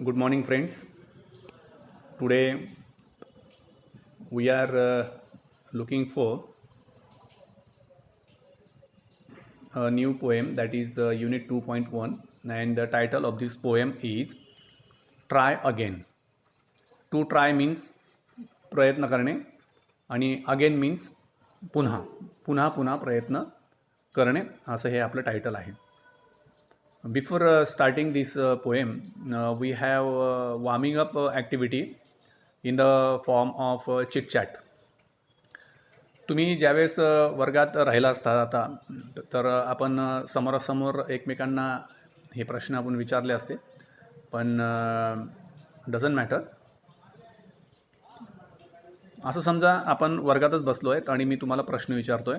Good morning, friends. Today we are looking for a new poem, that is Unit 2.1, and the title of this poem is Try Again. To try means प्रयत्न करणे आणि again means पुन्हा पुन्हा पुन्हा प्रयत्न करणे असं हे आपलं टायटल आहे. Before starting this poem, we have warming up activity in the form of chit chat. तुम्ही ज्यावेळेस वर्गात राहिला असता आता तर आपण समोरासमोर एकमेकांना हे प्रश्न आपण विचारले असते, पण डझंट मॅटर. असं समजा आपण वर्गातच बसलो आहेत आणि मी तुम्हाला प्रश्न विचारतोय.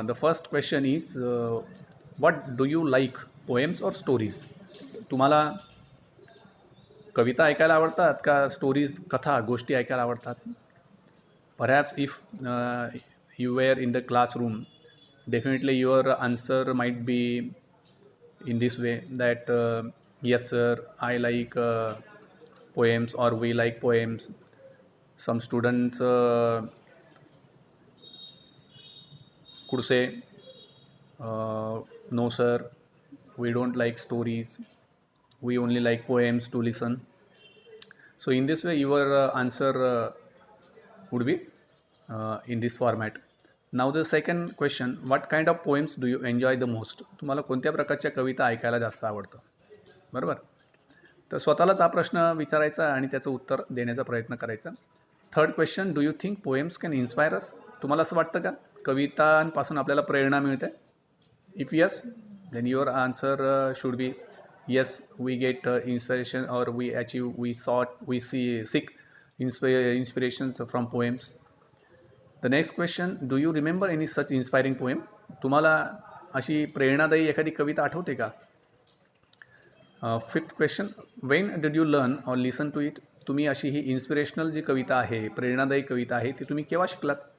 The first question is what do you like, poems और स्टोरीज? तुम्हाला कविता ऐकायला आवडतात का स्टोरीज, कथा गोष्टी ऐकायला आवडतात? Perhaps if you were in the classroom, definitely your answer might be in this way that yes sir, I like poems, or we like poems. Some students could say no sir, we don't like stories, we only like poems to listen. So in this way your answer would be in this format. Now the second question, what kind of poems do you enjoy the most? तुम्हाला कोणत्या प्रकारच्या कविता ऐकायला जास्त आवडतं? बरोबर. तर स्वतःलाच हा प्रश्न विचारायचा आणि त्याचं उत्तर देण्याचा प्रयत्न करायचा. Third question, do you think poems can inspire us? तुम्हाला असं वाटतं का कवितांपासून आपल्याला प्रेरणा मिळते? If yes, then your answer should be yes, we get inspiration, or we seek inspirations from poems. The next question, do you remember any such inspiring poem? तुम्हाला अशी प्रेरणादायी एखादी कविता आठवते का? Fifth question, when did you learn or listen to it? तुम्ही अशी ही inspirational जी कविता आहे, प्रेरणादायी कविता आहे, ती तुम्ही केव्हा शिकलात?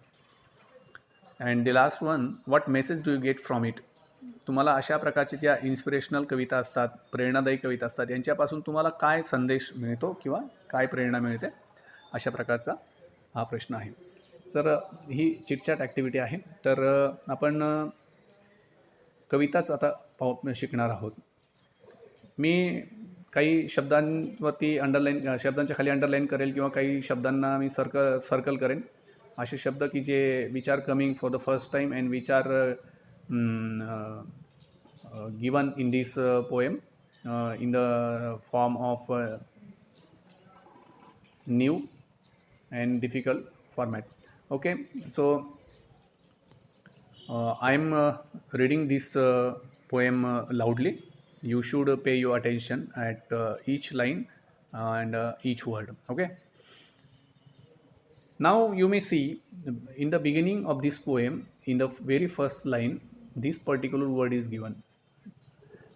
And the last one, what message do you get from it? तुम्हाला अशा प्रकारच्या ज्या इन्स्पिरेशनल कविता असतात, प्रेरणादायी कविता असतात, यांच्यापासून तुम्हाला काय संदेश मिळतो किंवा काय प्रेरणा मिळते? अशा प्रकारचा हा प्रश्न आहे. तर ही चिटचॅट ॲक्टिव्हिटी आहे. तर आपण कविताच आता शिकणार आहोत. मी काही शब्दांवरती शब्दांच्या खाली अंडरलाईन करेल किंवा काही शब्दांना मी सर्कल करेन. असे शब्द की जे which are coming for the first time and which are given in this poem in the form of new and difficult format. Okay, so I am reading this poem loudly. You should pay your attention at each line and each word. Okay, now you may see in the beginning of this poem, in the very first line, this particular word is given.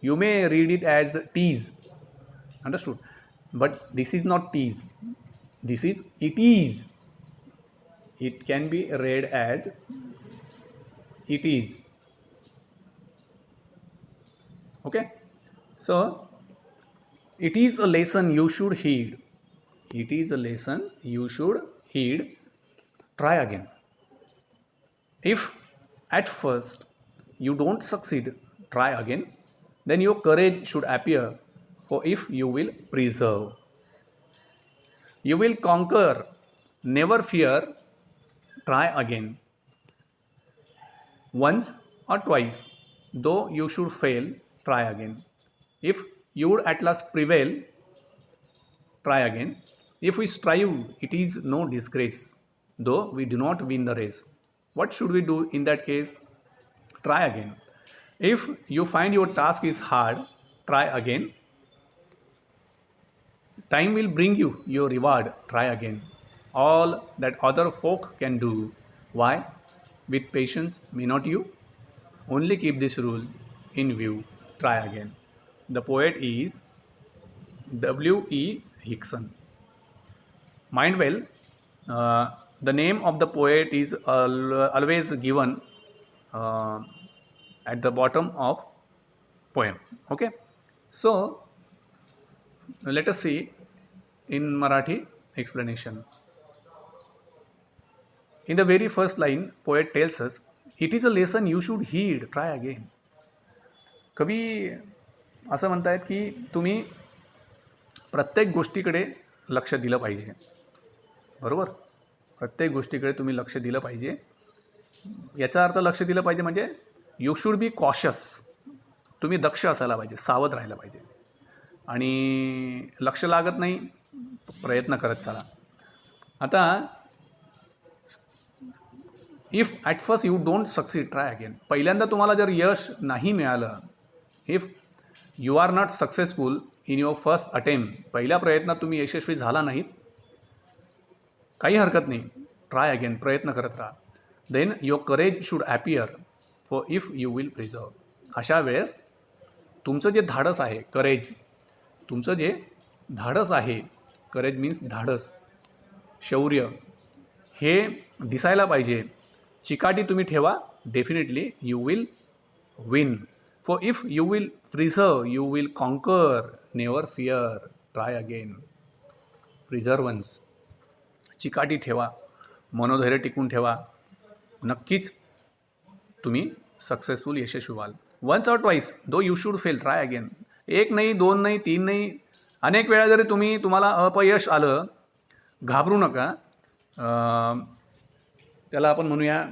You may read it as tease, understood, but this is not tease, this is it is. It can be read as it is. Okay, so it is a lesson you should heed. It is a lesson you should heed. Try again. If at first you don't succeed, try again. Then your courage should appear, for if you will preserve, you will conquer. Never fear, try again. Once or twice, though you should fail, try again. If you would at last prevail, try again. If we strive, it is no disgrace, though we do not win the race. What should we do in that case? Try again. If you find your task is hard, try again. Time will bring you your reward. Try again. All that other folk can do, why? With patience, may not you? Only keep this rule in view. Try again. The poet is W.E. Hickson. Mind well, the name of the poet is always given at the bottom of poem. Okay, so let us see in Marathi explanation. In the very first line, poet tells us, "It is a lesson you should heed, try again." कवी असं म्हणतायत की तुम्ही प्रत्येक गोष्टीकडे लक्ष दिलं पाहिजे, बरोबर? प्रत्येक गोष्टीकडे तुम्ही लक्ष दिलं पाहिजे. याचा अर्थ लक्ष दिलं पाहिजे म्हणजे यू शुड बी कॉशियस. तुम्ही दक्ष असायला पाहिजे, सावध राहायला पाहिजे. आणि लक्ष लागत नाही, प्रयत्न करत चला. आता if at first you don't succeed, try again. पहिल्यांदा तुम्हाला जर यश नाही मिळालं, if you are not successful in your first attempt, पहिल्या प्रयत्नात तुम्ही यशस्वी झाला नाहीत, काही हरकत नाही, ट्राय अगेन, प्रयत्न करत राहा. Then your courage should appear for if you will preserve. अशा वेळेस तुमचं जे धाडस आहे, करेज, तुमचं जे धाडस आहे, करेज मीन्स धाडस, शौर्य, हे दिसायला पाहिजे. चिकाटी तुम्ही ठेवा, definitely you will win. For if you will preserve you will conquer, never fear, try again. Perseverance, चिकाटी ठेवा, मनोधैर्य टिकून ठेवा, नक्कीच तुम्ही सक्सेसफुल यशस्वी व्हाल. Once or twice though you should fail, try again. एक नाही, दोन नाही, तीन नाही, अनेक वेळा जरी तुम्हाला अपयश आलं, घाबरू नका. त्याला आपण म्हणूया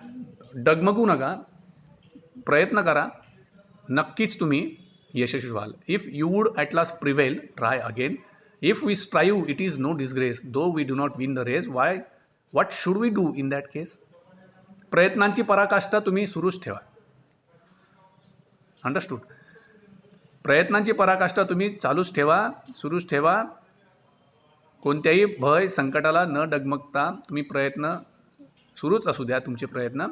डगमगू नका, प्रयत्न करा, नक्कीच तुम्ही यशस्वी व्हाल. If you would at last prevail, try again. If we strive it is no disgrace, though we do not win the race, what should we do in that case. प्रयत्नांची पराकाष्ठा तुम्ही सुरूच ठेवा. अंडरस्टूड? प्रयत्नांची पराकाष्ठा तुम्ही चालूच ठेवा, सुरूच ठेवा. कोणत्याही भय संकटाला न डगमगता तुम्ही प्रयत्न सुरूच असू द्या. तुमचे प्रयत्न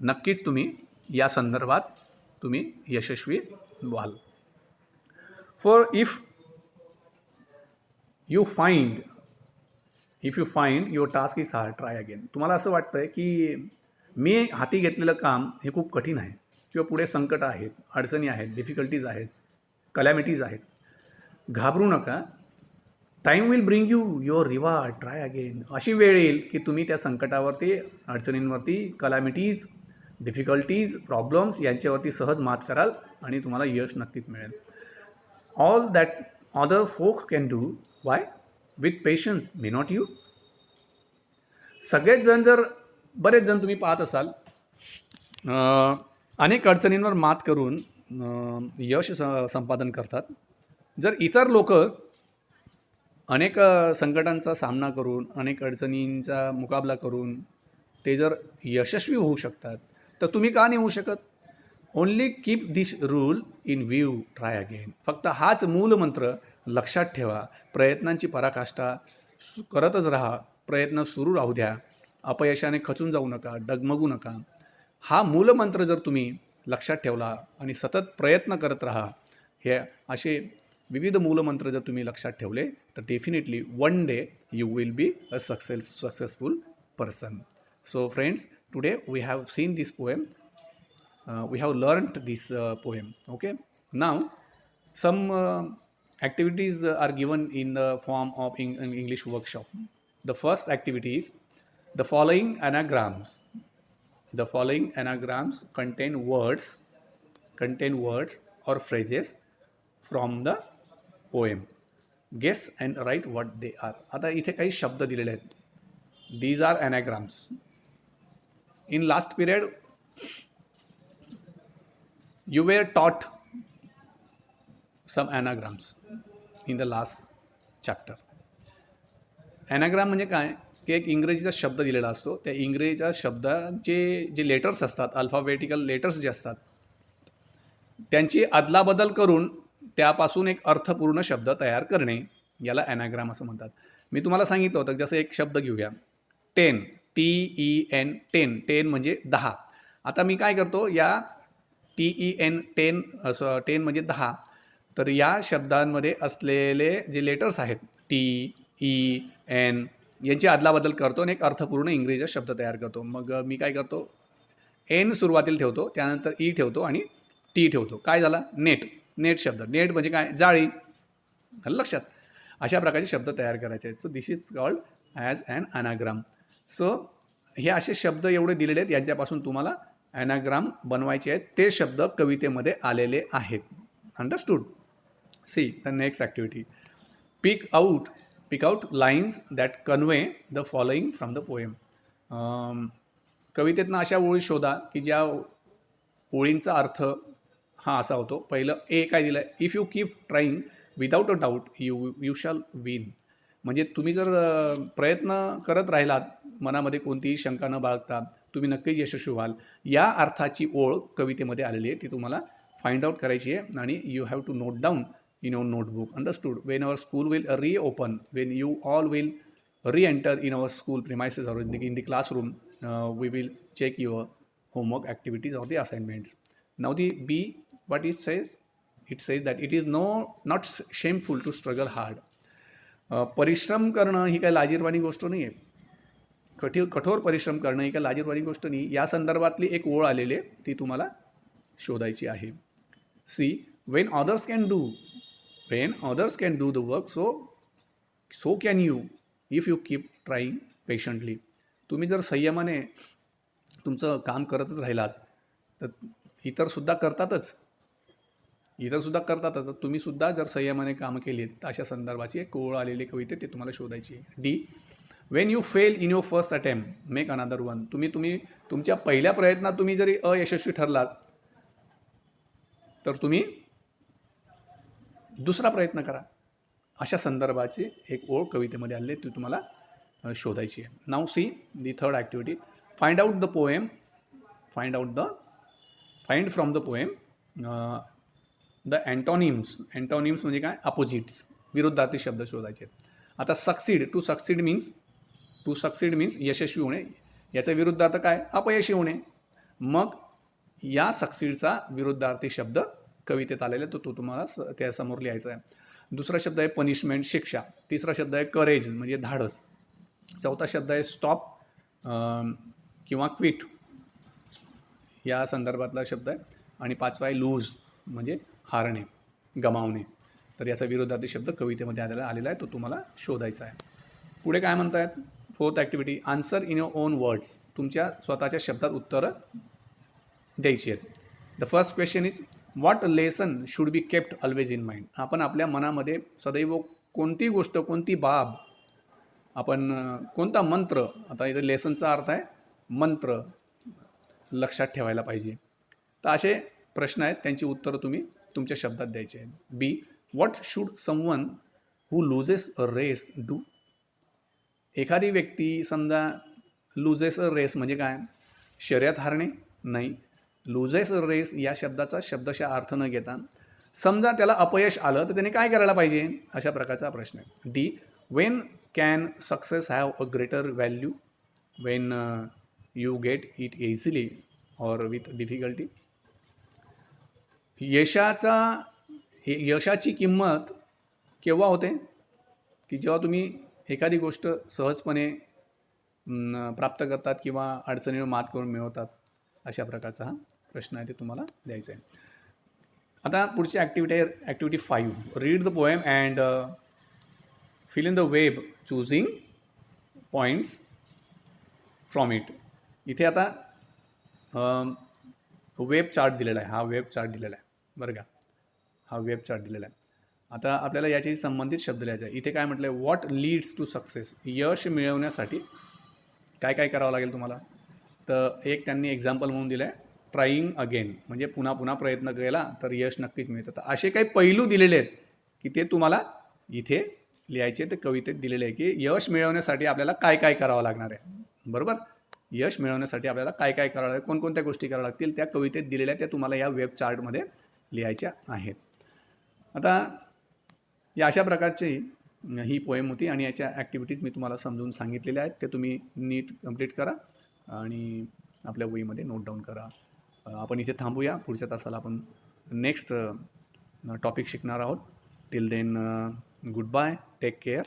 नक्कीच तुम्ही या संदर्भात तुम्ही यशस्वी व्हाल. For if you find your task is hard, try again. तुम्हाला असं वाटतंय की मी हाती घेतलेलं काम हे खूप कठीण आहे, किंवा पुढे संकट आहेत, अडचणी आहेत, डिफिकल्टीज आहेत, कलॅमिटीज आहेत, घाबरू नका. Time will bring you your reward, try again. अशी वेळ येईल की तुम्ही त्या संकटावरती, अडचणींवरती, कलॅमिटीज, डिफिकल्टीज, प्रॉब्लेम्स यांच्यावरती सहज मात कराल आणि तुम्हाला यश नक्कीच मिळेल. All that other folk can do, why? With patience, may not you. सगळेच जण, बरेच जण तुम्ही पाहत असाल, अनेक अडचणींवर मात करून यश संपादन करतात. जर इतर लोक अनेक संकटांचा सामना करून, अनेक अडचणींचा मुकाबला करून ते जर यशस्वी होऊ शकतात, तर तुम्ही का नाही होऊ शकत? Only keep this rule in view, try again. फक्त हाच मूलमंत्र लक्षात ठेवा. प्रयत्नांची पराकाष्ठा करतच राहा, प्रयत्न सुरू राहू द्या, अपयशाने खचून जाऊ नका, डगमगू नका. हा मूलमंत्र जर तुम्ही लक्षात ठेवला आणि सतत प्रयत्न करत राहा, हे असे विविध मूलमंत्र जर तुम्ही लक्षात ठेवले, तर definitely one day you will be a successful person. So friends, today we have seen this poem, we have learned this poem. Okay, now some activities are given in the form of English workshop. The first activity is the following anagrams. The following anagrams contain words or phrases from the poem. Guess and write what they are. आता इथे काही शब्द दिलेले आहेत. These are anagrams. In last period you were taught some anagrams in the last chapter. anagram म्हणजे काय, की एक इंग्रजीचा शब्द दिलेला असतो. त्या इंग्रजीच्या शब्दाचे जे लेटर्स असतात, अल्फाबेटिकल लेटर्स जे असतात, त्यांची अदलाबदल करून त्यापासून एक अर्थपूर्ण शब्द तयार करणे, याला ॲनाग्राम असं म्हणतात. मी तुम्हाला सांगितलं होतं, जसं एक शब्द घेऊया, 10, TEN, 10 म्हणजे 10. आता मी काय करतो, या TEN, 10 म्हणजे 10, तर या शब्दांमध्ये असलेले जे लेटर्स आहेत, TEN, यांची अदलाबदल करतो आणि एक अर्थपूर्ण इंग्रजीचा शब्द तयार करतो. मग मी काय करतो, N सुरुवातीला ठेवतो, त्यानंतर E ठेवतो आणि T ठेवतो. काय झाला, नेट शब्द. नेट म्हणजे काय, जाळी. आलं लक्षात. अशा प्रकारचे शब्द तयार करायचे आहेत. So this is called as an anagram. सो हे असे शब्द एवढे दिलेले आहेत, यांच्यापासून तुम्हाला ॲनाग्राम बनवायचे आहेत. ते शब्द कवितेमध्ये आलेले आहेत. Understood. See the next activity. Pick out lines that convey the following from the poem. कवितेतनं अशा ओळी शोधा की ज्या ओळींचा अर्थ हा असा होतो. पहिलं ए काय दिलं आहे, if you keep trying without a doubt you shall win. म्हणजे तुम्ही जर प्रयत्न करत राहिलात, मनामध्ये कोणतीही शंका न बाळगता, तुम्ही नक्कीच यशस्वी व्हाल. या अर्थाची ओळ कवितेमध्ये आलेली आहे, ती तुम्हाला फाइंड आउट करायची आहे आणि you have to note down in your notebook. Understood. When our school will reopen, when you all will re-enter in our school premises or in the classroom, we will check your homework activities or the assignments. Now the B, what it says that it is not shameful to struggle hard. परिश्रम करणं ही काही लाजिरवाणी गोष्ट नाही आहे. कठोर परिश्रम करणं ही काही लाजिरवाणी गोष्ट नाही. या संदर्भातली एक ओळ आलेली आहे, ती तुम्हाला शोधायची आहे. See, when others can do the work, so can you if you keep trying patiently. तुम्ही जर संयमाने तुमचं काम करतच राहिलात, तर इतरसुद्धा करतातच. तुम्हीसुद्धा जर संयमाने कामं केलीत, तर अशा संदर्भाची एक ओळ आलेली कविते ते तुम्हाला शोधायची आहे. D, Wien you fail in your first attempt make another one. तुम्ही तुमच्या पहिल्या प्रयत्नात तुम्ही जरी अयशस्वी ठरलात, तर तुम्ही दुसरा प्रयत्न करा. अशा संदर्भाची एक ओळ कवितेमध्ये आलेली, ती तुम्हाला शोधायची आहे. Now see the third activity. Find from the poem the antonyms. Antonyms म्हणजे काय, अपोजिट्स, विरुद्धार्थी शब्द शोधायचे. आता टू सक्सीड मीन्स यशस्वी होणे. याचा विरुद्धार्थ काय, अपयशी होणे. मग या सक्सीडचा विरुद्धार्थी शब्द कवितेत आलेला, तो तुम्हाला त्यासमोर लिहायचा आहे. दुसरा शब्द आहे पनिशमेंट, शिक्षा. तिसरा शब्द आहे करेज म्हणजे धाडस. चौथा शब्द आहे स्टॉप किंवा क्विट, या संदर्भातला शब्द आहे. आणि पाचवा आहे लूज म्हणजे हारणे, गमावणे. तर याचा विरोधार्थी शब्द कवितेमध्ये आलेला आहे, तो तुम्हाला शोधायचा आहे. पुढे काय म्हणतायत, fourth activity. Answer in your on words. तुमच्या स्वतःच्या शब्दात उत्तरं द्यायची आहेत. The first question is what lesson should be kept always in mind. आपण आपल्या मनामध्ये सदैव कोणती गोष्ट, कोणती बाब, आपण कोणता मंत्र, आता इथं लेसनचा अर्थ आहे मंत्र, लक्षात ठेवायला पाहिजे. तर असे प्रश्न आहेत, त्यांची उत्तरं तुम्ही तुमच्या शब्दात द्यायची आहेत. B, what should someone who loses a race do. एखादी व्यक्ती समजा लुजेस अ रेस म्हणजे काय, शर्यत हारणे नाही. लुजेस अ रेस या शब्दाचा शब्दशः अर्थ न घेता, समजा त्याला अपयश आलं तर त्याने काय करायला पाहिजे, अशा प्रकारचा प्रश्न आहे. D, Wien can success have a greater value, Wien you get it easily or with difficulty. यशाची किंमत केव्हा होते, की जेव्हा तुम्ही एखादी गोष्ट सहजपणे प्राप्त करतात किंवा अडचणीवर मात करून मिळवतात. अशा प्रकारचा हा प्रश्न आहे, ते तुम्हाला द्यायचा आहे. आता पुढची activity 5. Read the poem and fill in the web choosing points from it. इथे आता वेब चार्ट दिलेला आहे, हा वेब चार्ट दिलेला आहे बरं का, हा वेब चार्ट दिलेला आहे. आता आपल्याला याच्याशी संबंधित शब्द लिहायचा आहे. इथे काय म्हटलं आहे, व्हॉट लीड्स टू सक्सेस. यश मिळवण्यासाठी काय काय करावं लागेल तुम्हाला. तर एक त्यांनी एक्झाम्पल म्हणून दिलं आहे, ट्राईंग अगेन, म्हणजे पुन्हा पुन्हा प्रयत्न केला तर यश नक्कीच मिळतं. तर असे काही पैलू दिलेले आहेत की ते तुम्हाला इथे लिहायचे. ते कवितेत दिलेले आहे की यश मिळवण्यासाठी आपल्याला काय काय करावं लागणार आहे. बरोबर, यश मिळवण्यासाठी आपल्याला काय काय करावं लागेल, कोणकोणत्या गोष्टी कराव्या लागतील, त्या कवितेत दिलेल्या त्या तुम्हाला या वेब चार्टमध्ये लिहायच्या आहेत. आता या अशा प्रकारची ही पोएम होती आणि याच्या ॲक्टिव्हिटीज मी तुम्हाला समजून सांगितलेल्या आहेत. ते तुम्ही नीट कंप्लीट करा आणि आपल्या वहीमध्ये नोट डाऊन करा. आपण इथे थांबूया. पुढच्या तासाला आपण नेक्स्ट टॉपिक शिकणार आहोत. Till then goodbye, take care.